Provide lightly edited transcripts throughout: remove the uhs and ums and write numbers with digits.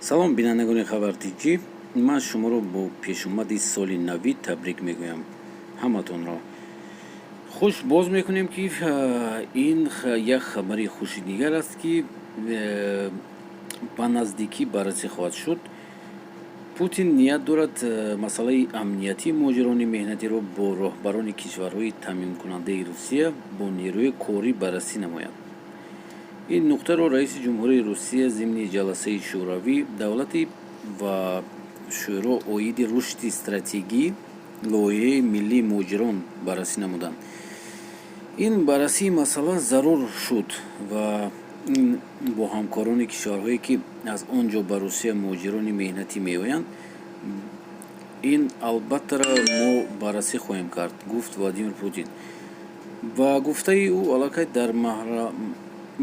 салом бинандагони хабардиҷӣ, ман шуморо бо пешомади соли навӣ табрик мегӯям ҳаматонро. хуш боз мекунем ки ин як хабари хушидигар аст ки ба наздикӣ баррасӣ хоҳад шуд. путин ният дорад масъалаи амниятии муҳоҷирони меҳнатиро бо роҳбарони кишварҳои таъминкунандаи Русия бо нерӯи корӣ баррасӣ намояд. ин нуқтаро раиси ҷумҳурии Русия зимни ҷаласаи шӯравӣ давлати ва шӯро оиди рушди стратегӣ лоиҳаи миллии муҳоҷирон баррасӣ намуданд. ин баррасии масъала зарур шуд ва бо ҳамкорони кишварҳое ки аз он ҷо ба Русия муҳоҷирони меҳнатӣ меоянд, ин албаттара мо баррасӣ хоҳем кард, гуфт Владимир Путин. Ба гуфтаи ӯ аллакай дар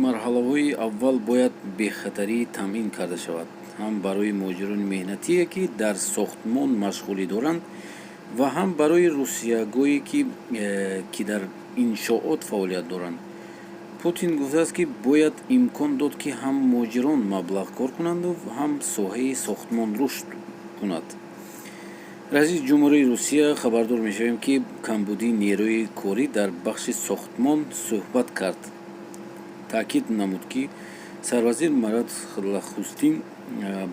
марҳалаҳои аввал бояд бехатарӣ таъмин карда шавад, ҳам барои муҳоҷирони меҳнатие ки дар сохтмон машғулӣ доранд ва ҳам барои русиягое ки дар иншоот фаъолият доранд. Путин гуфтааст ки бояд имкон дод ки ҳам муҳоҷирон маблағ кор кунанду ҳам соҳаи сохтмон рушд кунад. раиси ҷумҳурии Русия хабардор мешавем ки камбудии нерӯи корӣ дар бахши сохтмон суҳбат кард. таъкид намуд ки сарвазир Марат Лахустин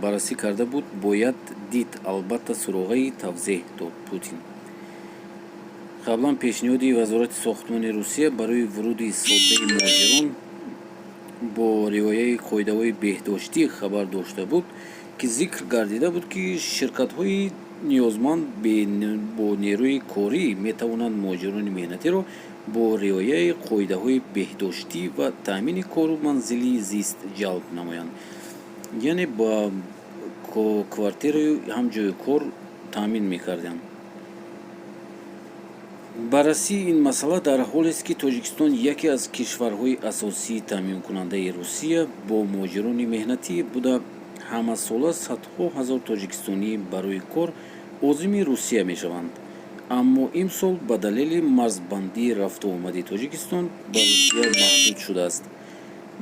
баррасӣ карда буд, бояд дид, албатта суроғаи тавзеҳ дод Путин. қаблан пешниҳоди вазорати сохтмони Русия барои вуруди соддаи муҳоҷирон бо риояи қоидаҳои беҳдоштӣ хабар дошта буд, ки зикр гардида буд, ки ширкатҳои ниёзманд бо нерӯи корӣ метавонанд муҳоҷирони меҳнатиро бо риояи қоидаҳои беҳдоштӣ ва таъмини кору манзилии зист ҷалб намоянд, яъне ба квартираю ҳам ҷои кор таъмин мекарданд. баррасии ин масъала дар ҳолест ки Тоҷикистон яке аз кишварҳои асосии таъминкунандаи Русия бо муҳоҷирони меҳнатӣ буда, ҳамасола садҳо ҳазор тоҷикистонӣ барои кор озими Русия мешаванд. аммо имсол ба далели марзбандии рафтуомади Тоҷикистон ба Русия маҳдуд шудааст.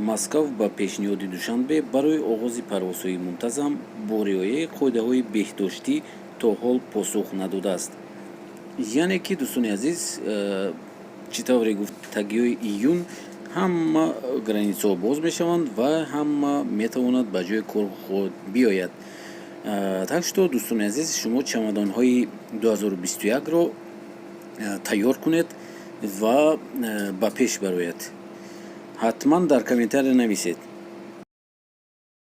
Москав ба пешниҳоди Душанбе барои оғози парвозҳои мунтазам бо риояи қоидаҳои беҳдоштӣ то ҳол посух надодааст. яъне ки дӯстони азиз, чӣ тавре гуфт, тагиёи июн ҳама границаҳо боз мешаванд ва ҳама метавонад ба ҷои кор биёяд. так что дӯстони азиз, шумо чамадонҳои 2021-ро тайёр кунед ва ба пеш бароед. ҳатман дар комментария нависед.